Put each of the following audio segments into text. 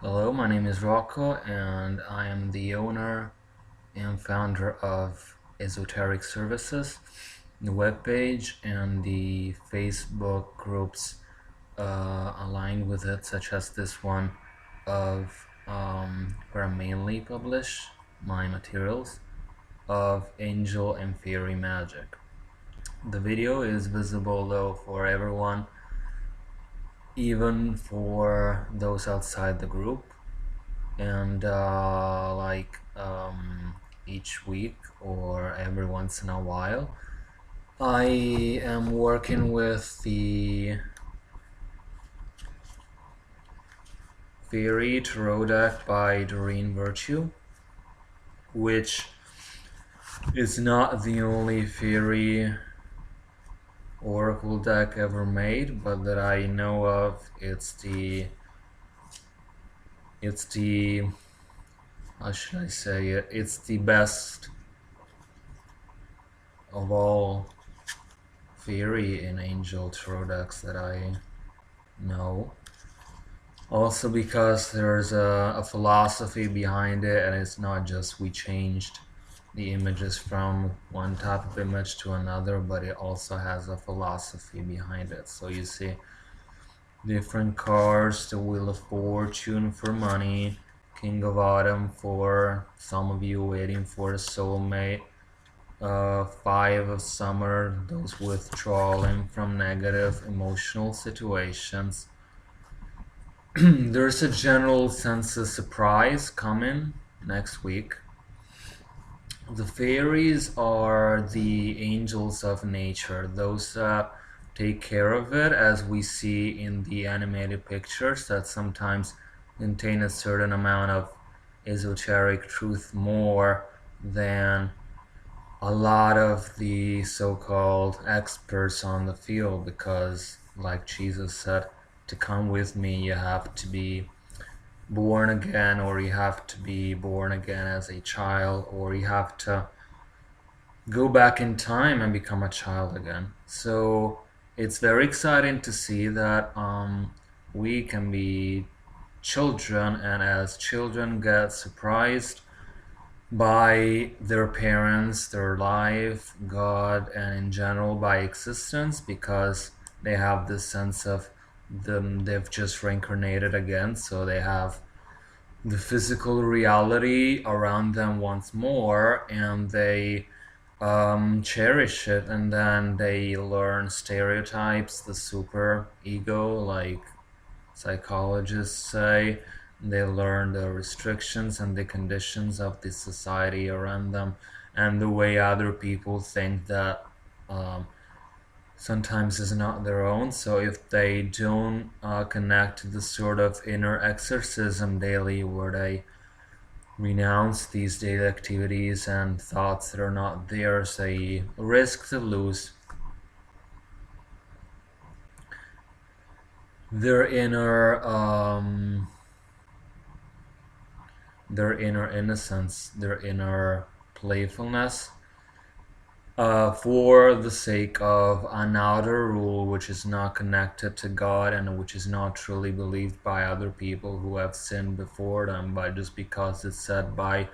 Hello, my name is Rocco, and I am the owner and founder of Esoteric Services, the webpage, and the Facebook groups aligned with it, such as this one of where I mainly publish my materials of angel and fairy magic. The video is visible though for everyone, even for those outside the group. And each week or every once in a while I am working with the Fairy Tarot deck by Doreen Virtue, which is not the only fairy oracle deck ever made, but that I know of. It's the how should I say it? It's the best of all fairy and angel tarot decks that I know. Also because there's a philosophy behind it, and it's not just we changed the images from one type of image to another, but it also has a philosophy behind it. So you see different cards: the Wheel of Fortune for money, King of Autumn for some of you waiting for a soulmate, Five of Summer, those withdrawing from negative emotional situations. There's a general sense of surprise coming next week. The fairies are the angels of nature, those that take care of it, as we see in the animated pictures that sometimes contain a certain amount of esoteric truth more than a lot of the so-called experts on the field, because like Jesus said, to come with me you have to be born again, or you have to be born again as a child, or you have to go back in time and become a child again. So it's very exciting to see that we can be children, and as children get surprised by their parents, their life, God, and in general by existence, because they have this sense of them, they've just reincarnated again, so they have the physical reality around them once more, and they cherish it, and then they learn stereotypes, the super ego, like psychologists say. They learn the restrictions and the conditions of the society around them, and the way other people think that um, sometimes is not their own. So if they don't connect to the sort of inner exorcism daily, where they renounce these daily activities and thoughts that are not theirs, they risk to lose their inner innocence, their inner playfulness, for the sake of an outer rule which is not connected to God, and which is not truly believed by other people who have sinned before them, but just because it's said by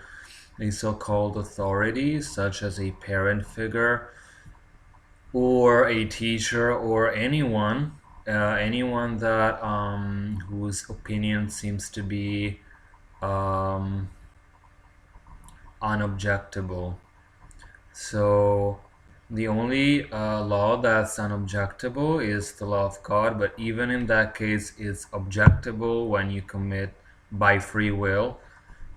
a so-called authority, such as a parent figure or a teacher, or anyone that whose opinion seems to be um, unobjectable. So the only law that's unobjectable is the law of God, but even in that case, it's objectable when you commit by free will.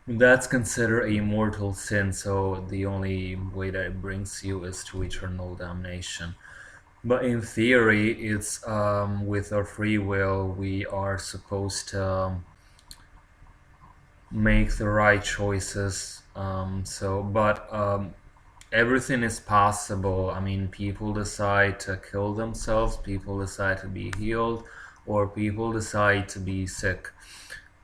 That's considered a mortal sin, so the only way that it brings you is to eternal damnation. But in theory, it's with our free will, we are supposed to make the right choices. But everything is possible. I mean, people decide to kill themselves, people decide to be healed, or people decide to be sick.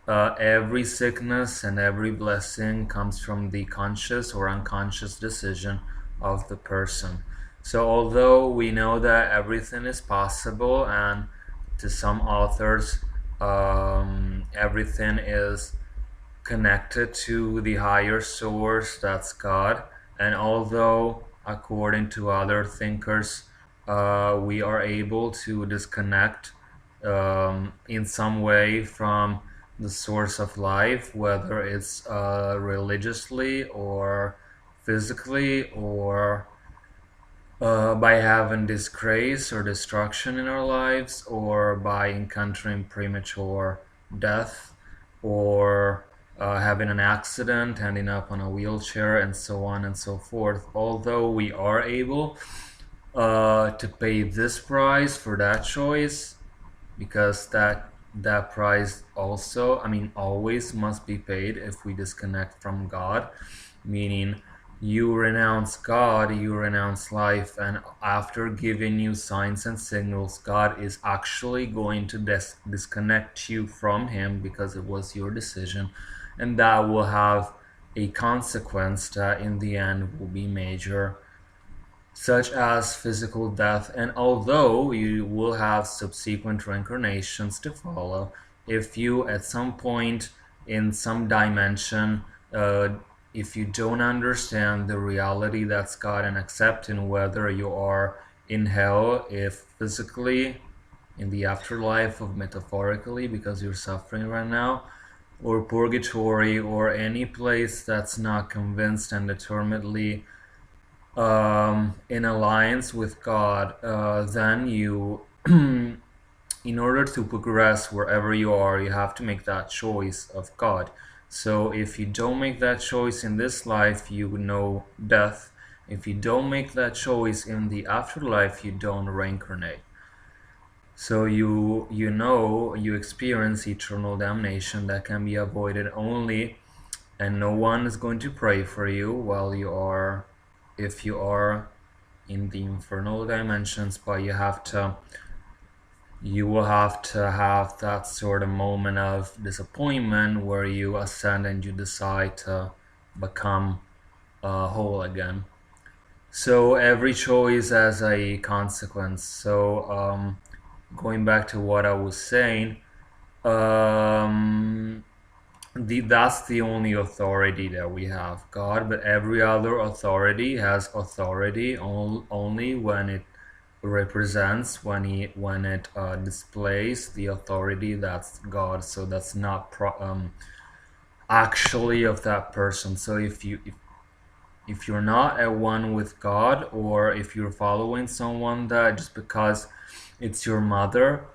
Every sickness and every blessing comes from the conscious or unconscious decision of the person. So, although we know that everything is possible, and to some authors, everything is connected to the higher source, that's God. And although, according to other thinkers, we are able to disconnect in some way from the source of life, whether it's religiously or physically or by having disgrace or destruction in our lives, or by encountering premature death, or having an accident, ending up on a wheelchair, and so on and so forth. Although we are able to pay this price for that choice, because that price also, I mean, always must be paid if we disconnect from God, meaning you renounce God, you renounce life, and after giving you signs and signals, God is actually going to disconnect you from Him because it was your decision, and that will have a consequence that in the end will be major, such as physical death. And although you will have subsequent reincarnations to follow, if you at some point in some dimension, uh, if you don't understand the reality that's God and accepting whether you are in hell, if physically in the afterlife, of metaphorically because you're suffering right now, or purgatory, or any place that's not convinced and determinedly in alliance with God, then you, in order to progress wherever you are, you have to make that choice of God. So if you don't make that choice in this life, you know death. If you don't make that choice in the afterlife, you don't reincarnate. So you experience eternal damnation that can be avoided only, and no one is going to pray for you while you are, if you are in the infernal dimensions, but you will have to have that sort of moment of disappointment where you ascend and you decide to become whole again. So every choice has a consequence. So going back to what I was saying, um, that's the only authority that we have, God. But every other authority has authority only when it represents, when it displays the authority that's God. So that's not actually of that person. So if you're not at one with God, or if you're following someone that just because it's your mother,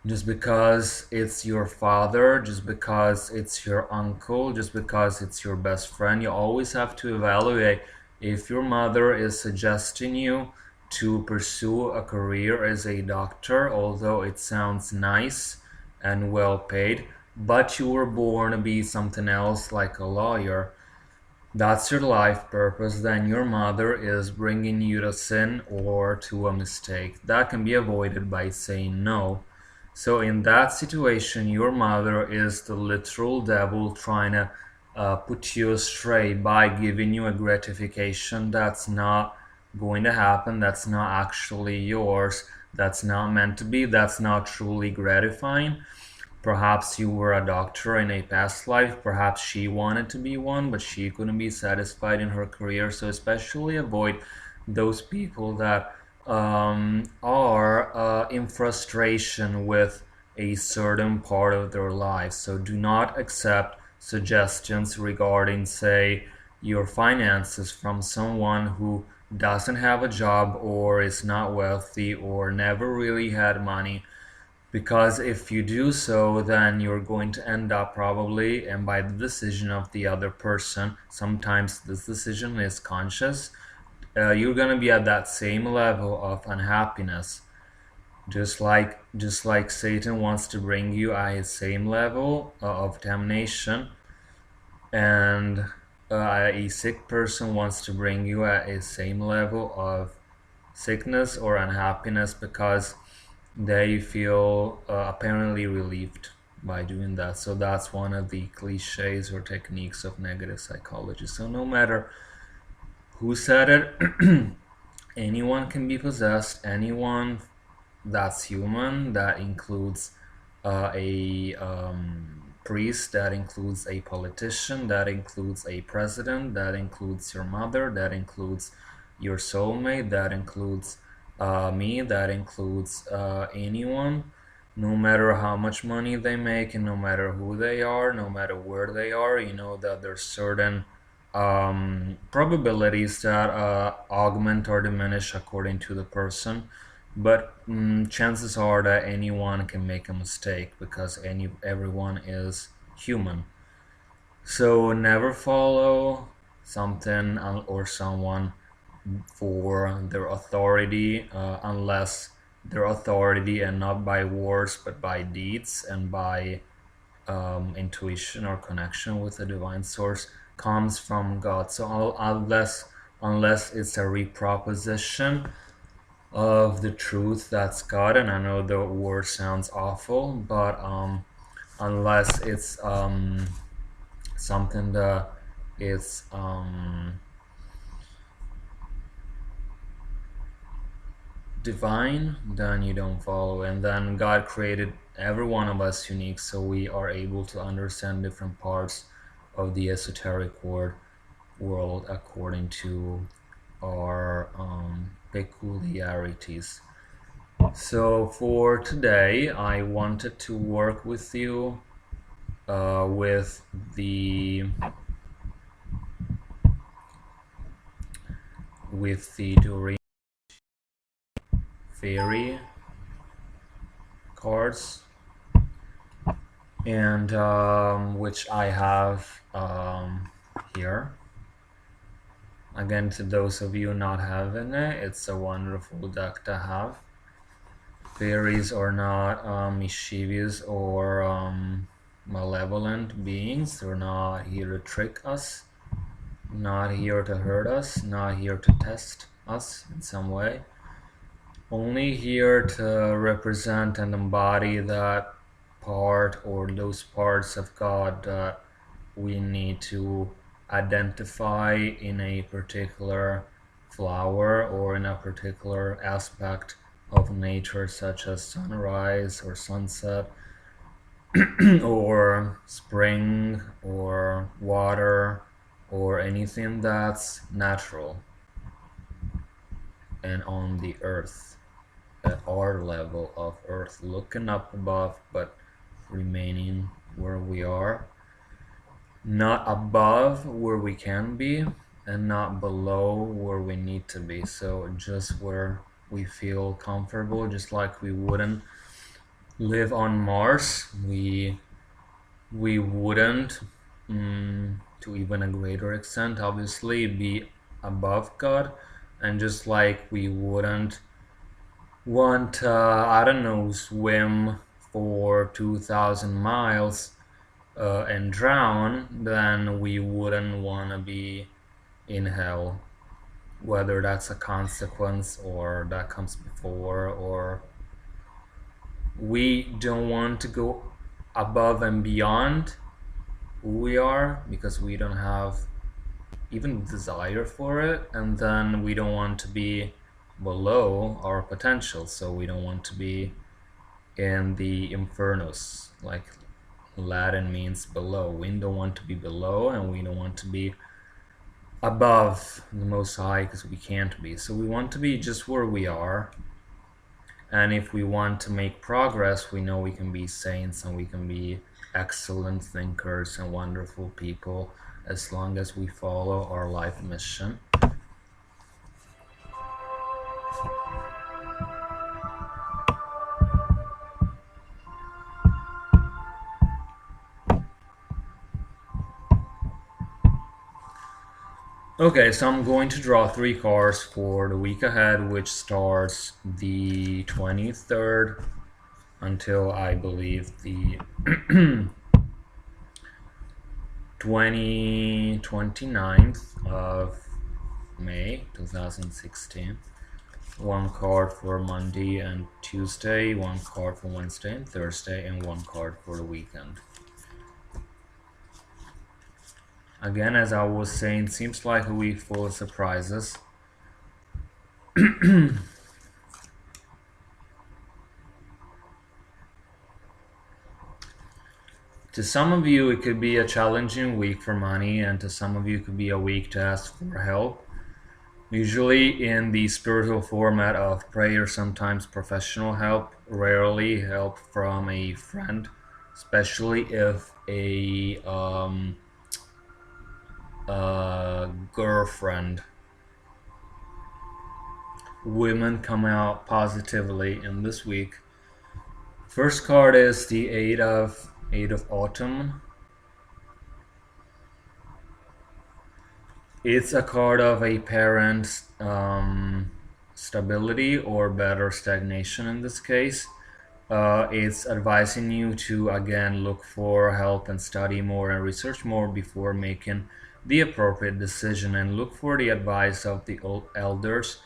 just because it's your father, just because it's your uncle, just because it's your best friend, you always have to evaluate if your mother is suggesting you to pursue a career as a doctor, although it sounds nice and well paid, but you were born to be something else like a lawyer. That's your life purpose, then your mother is bringing you to sin or to a mistake. That can be avoided by saying no. So, in that situation, your mother is the literal devil trying to put you astray by giving you a gratification that's not going to happen, that's not actually yours, that's not meant to be, that's not truly gratifying. Perhaps you were a doctor in a past life. Perhaps she wanted to be one, but she couldn't be satisfied in her career. So, especially avoid those people that are in frustration with a certain part of their life. So, do not accept suggestions regarding, say, your finances from someone who doesn't have a job, or is not wealthy, or never really had money, because if you do so, then you're going to end up probably, and by the decision of the other person, sometimes this decision is conscious, you're going to be at that same level of unhappiness. Just like Satan wants to bring you at his same level of damnation, and a sick person wants to bring you at a same level of sickness or unhappiness, because they feel apparently relieved by doing that. So that's one of the cliches or techniques of negative psychology. So no matter who said it, anyone can be possessed, anyone that's human. That includes a priest, that includes a politician, that includes a president, that includes your mother, that includes your soulmate, that includes me, that includes anyone, no matter how much money they make and no matter who they are, no matter where they are. You know that there's certain probabilities that augment or diminish according to the person, but chances are that anyone can make a mistake because everyone is human. So never follow something or someone for their authority unless their authority, and not by words but by deeds and by intuition or connection with the divine source, comes from God. So unless it's a reproposition of the truth that's God, and I know the word sounds awful, but unless it's something that is divine, then you don't follow. And then God created every one of us unique, so we are able to understand different parts of the esoteric world according to our peculiarities. So for today, I wanted to work with you with the Doreen fairy cards, and which I have here. Again, to those of you not having it, it's a wonderful deck to have. Fairies are not mischievous or malevolent beings. They're not here to trick us, not here to hurt us, not here to test us in some way. Only here to represent and embody that part or those parts of God that we need to identify in a particular flower or in a particular aspect of nature, such as sunrise or sunset or spring or water or anything that's natural and on the earth, at our level of earth, looking up above but remaining where we are, not above where we can be and not below where we need to be. So just where we feel comfortable, just like we wouldn't live on Mars, we wouldn't to even a greater extent obviously be above God, and just like we wouldn't want I don't know, swim for 2,000 miles and drown, then we wouldn't want to be in hell, whether that's a consequence or that comes before, or we don't want to go above and beyond who we are because we don't have even desire for it, and then we don't want to be below our potential, so we don't want to be in the infernus, like Latin means below. We don't want to be below and we don't want to be above the Most High because we can't be. So we want to be just where we are, and if we want to make progress, we know we can be saints and we can be excellent thinkers and wonderful people as long as we follow our life mission. Okay, so I'm going to draw 3 cards for the week ahead, which starts the 23rd until I believe the 29th of May 2016. 1 card for Monday and Tuesday, 1 card for Wednesday and Thursday, and 1 card for the weekend. Again, as I was saying, seems like a week full of surprises. To some of you, it could be a challenging week for money, and to some of you, it could be a week to ask for help. Usually, in the spiritual format of prayer, sometimes professional help, rarely help from a friend, especially if a girlfriend. Women come out positively in this week. First card is the Eight of Autumn. It's a card of a parent's stability or better stagnation in this case. It's advising you to again look for help and study more and research more before making the appropriate decision, and look for the advice of the elders,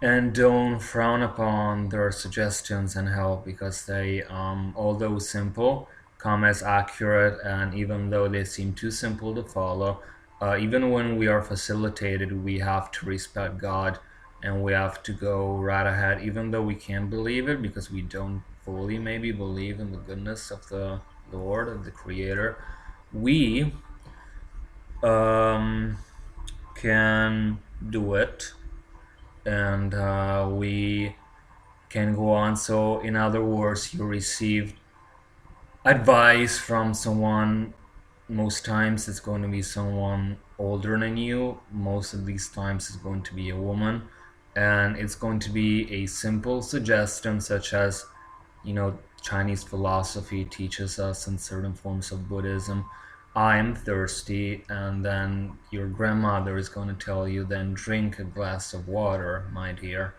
and don't frown upon their suggestions and help, because they, although simple, come as accurate, and even though they seem too simple to follow, even when we are facilitated, we have to respect God, and we have to go right ahead, even though we can't believe it, because we don't fully maybe believe in the goodness of the Lord, of the Creator. We um, can do it, and we can go on. So, in other words, you receive advice from someone. Most times it's going to be someone older than you. Most of these times it's going to be a woman. And it's going to be a simple suggestion, such as, Chinese philosophy teaches us in certain forms of Buddhism, I'm thirsty, and then your grandmother is going to tell you, then drink a glass of water, my dear.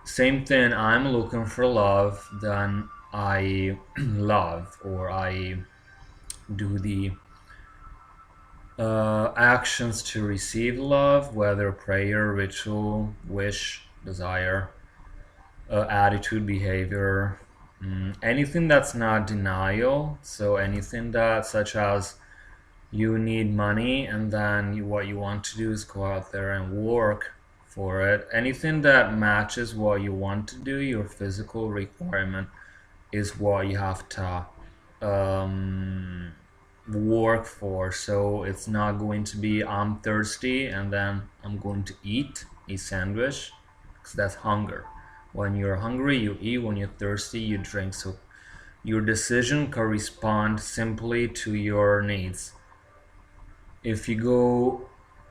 Same thing, I'm looking for love, then I love, or I do the actions to receive love, whether prayer, ritual, wish, desire, attitude, behavior, anything that's not denial. So anything that, such as you need money, and then what you want to do is go out there and work for it. Anything that matches what you want to do, your physical requirement, is what you have to um, work for. So it's not going to be I'm thirsty and then I'm going to eat a sandwich, because that's hunger. When you're hungry, you eat. When you're thirsty, you drink. So your decision corresponds simply to your needs. If you go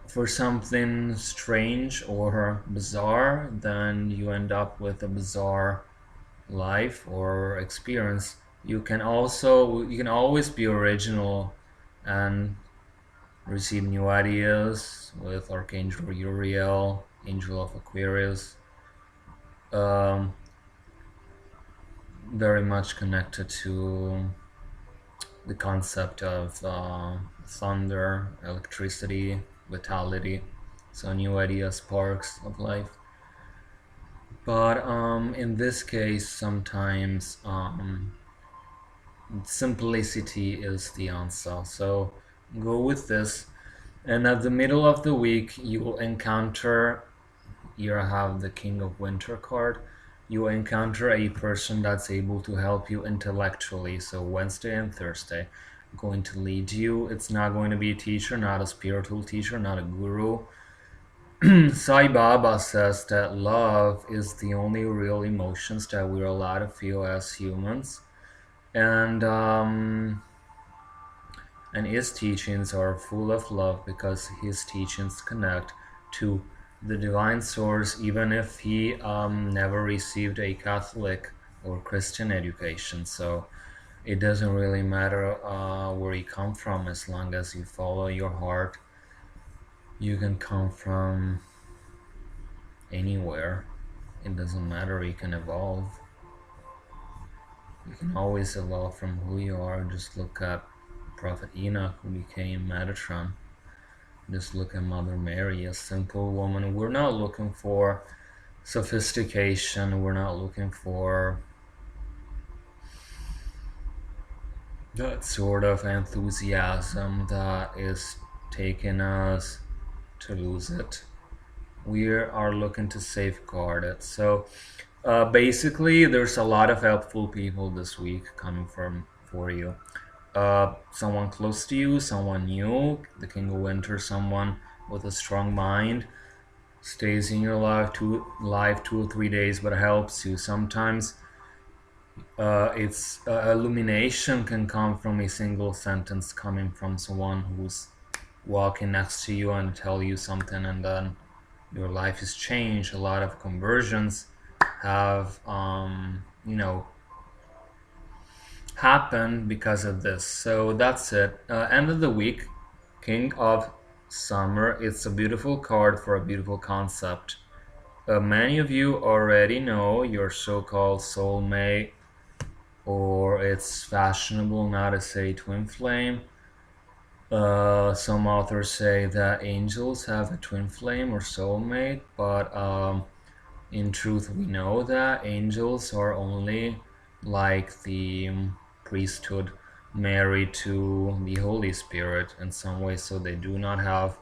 for something strange or bizarre, then you end up with a bizarre life or experience. You can always be original and receive new ideas with Archangel Uriel, Angel of Aquarius. Um, Very much connected to the concept of thunder, electricity, vitality. So new ideas, sparks of life. But in this case, sometimes simplicity is the answer. So go with this. And at the middle of the week, you will encounter, you have the King of Winter card. You will encounter a person that's able to help you intellectually. So Wednesday and Thursday, going to lead you. It's not going to be a teacher, not a spiritual teacher, not a guru. Sai Baba says that love is the only real emotions that we're allowed to feel as humans. And his teachings are full of love, because his teachings connect to the divine source, even if he never received a Catholic or Christian education. So it doesn't really matter where you come from, as long as you follow your heart. You can come from anywhere. It doesn't matter, you can evolve. You can always evolve from who you are. Just look at Prophet Enoch, who became Metatron. Just look at Mother Mary, a simple woman. We're not looking for sophistication. We're not looking for that sort of enthusiasm that is taking us to lose it. We are looking to safeguard it. So basically, there's a lot of helpful people this week coming from for you. someone close to you, someone new, the King of Winter, someone with a strong mind, stays in your life 2 or 3 days, but helps you. Sometimes it's illumination can come from a single sentence coming from someone who's walking next to you and tell you something, and then your life is changed. A lot of conversions have happened because of this. So that's it. End of the week, King of Summer. It's a beautiful card for a beautiful concept. Many of you already know your so-called soulmate, or it's fashionable now to say twin flame. Some authors say that angels have a twin flame or soulmate, but in truth, we know that angels are only like the priesthood married to the Holy Spirit in some way, so they do not have,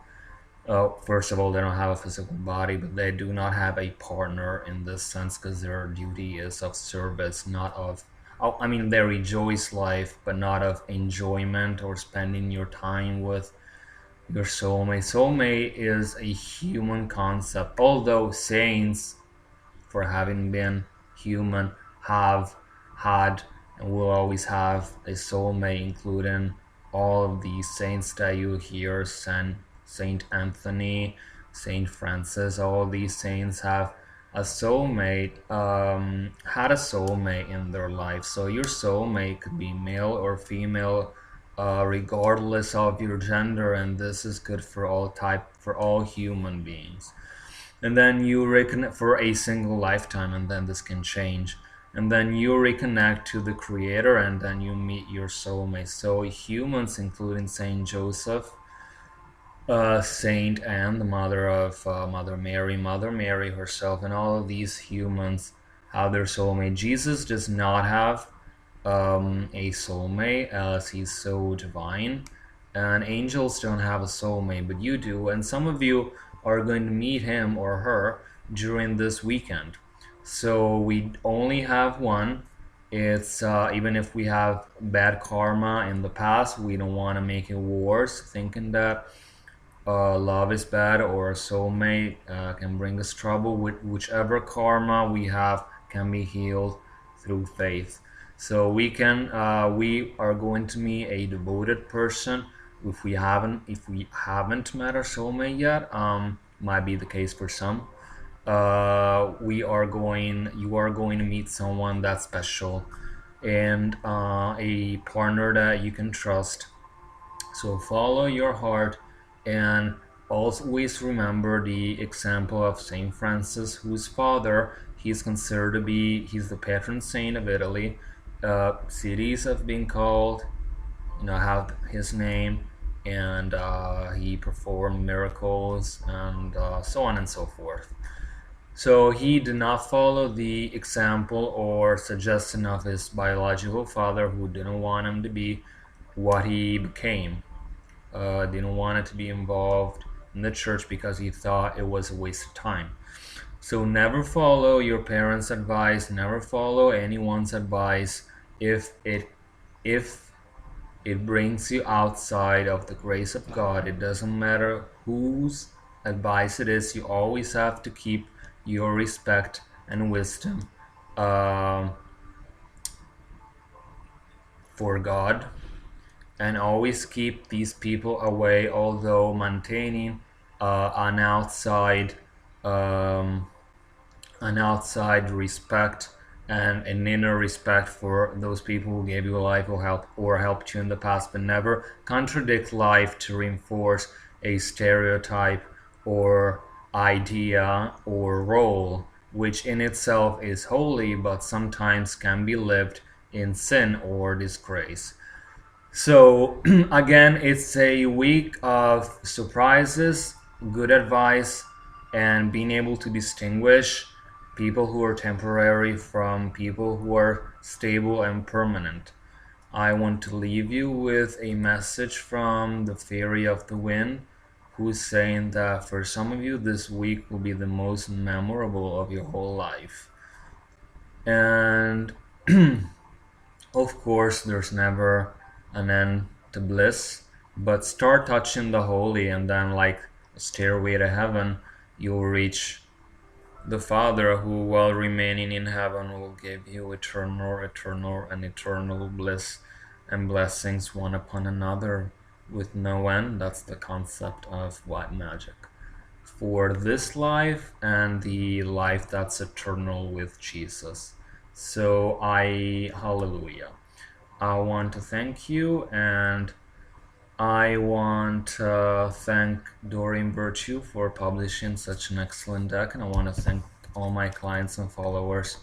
first of all, they don't have a physical body, but they do not have a partner in this sense because their duty is of service, not of, oh, I mean, they rejoice life, but not of enjoyment or spending your time with your soulmate. Soulmate is a human concept, although saints, for having been human, have had and will always have a soulmate, including all of these saints that you hear: Saint Anthony, Saint Francis. All these saints have a soulmate, had a soulmate in their life. So your soulmate could be male or female, regardless of your gender, and this is good for all human beings. And then you reconnect for a single lifetime, and then this can change, and then you reconnect to the creator, and then you meet your soulmate. So humans, including Saint Joseph, Saint Anne, the mother of Mother Mary herself, and all of these humans have their soulmate. Jesus does not have a soulmate, as he's so divine, and angels don't have a soulmate, but you do, and some of you are going to meet him or her during this weekend. So we only have one. It's even if we have bad karma in the past, we don't want to make it worse, thinking that love is bad or a soulmate can bring us trouble. Whichever karma we have can be healed through faith. So we are going to meet a devoted person. If we haven't met our soulmate yet, might be the case for some. You are going to meet someone that's special, and a partner that you can trust. So follow your heart, and always remember the example of Saint Francis, whose father he's considered to be, he's the patron saint of Italy. Cities have been called, have his name, and he performed miracles, and so on and so forth. So he did not follow the example or suggestion of his biological father, who didn't want him to be what he became. Didn't want it to be involved in the church because he thought it was a waste of time. So never follow your parents' advice, never follow anyone's advice if it brings you outside of the grace of God. It doesn't matter whose advice it is, you always have to keep your respect and wisdom for God, and always keep these people away, although maintaining an outside um, respect and an inner respect for those people who gave you life or helped you in the past, but never contradict life to reinforce a stereotype or idea or role, which in itself is holy but sometimes can be lived in sin or disgrace. So again, it's a week of surprises, good advice, and being able to distinguish people who are temporary from people who are stable and permanent. I want to leave you with a message from the Fairy of the Wind, who's saying that for some of you, this week will be the most memorable of your whole life. And of course, there's never an end to bliss, but start touching the holy, and then, like a stairway to heaven, you'll reach the Father, who, while remaining in heaven, will give you eternal bliss and blessings one upon another with no end. That's the concept of white magic for this life and the life that's eternal with Jesus. So hallelujah. I want to thank you, and I want to thank Doreen Virtue for publishing such an excellent deck, and I want to thank all my clients and followers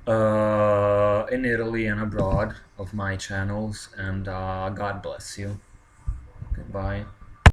in Italy and abroad of my channels, and God bless you. Goodbye.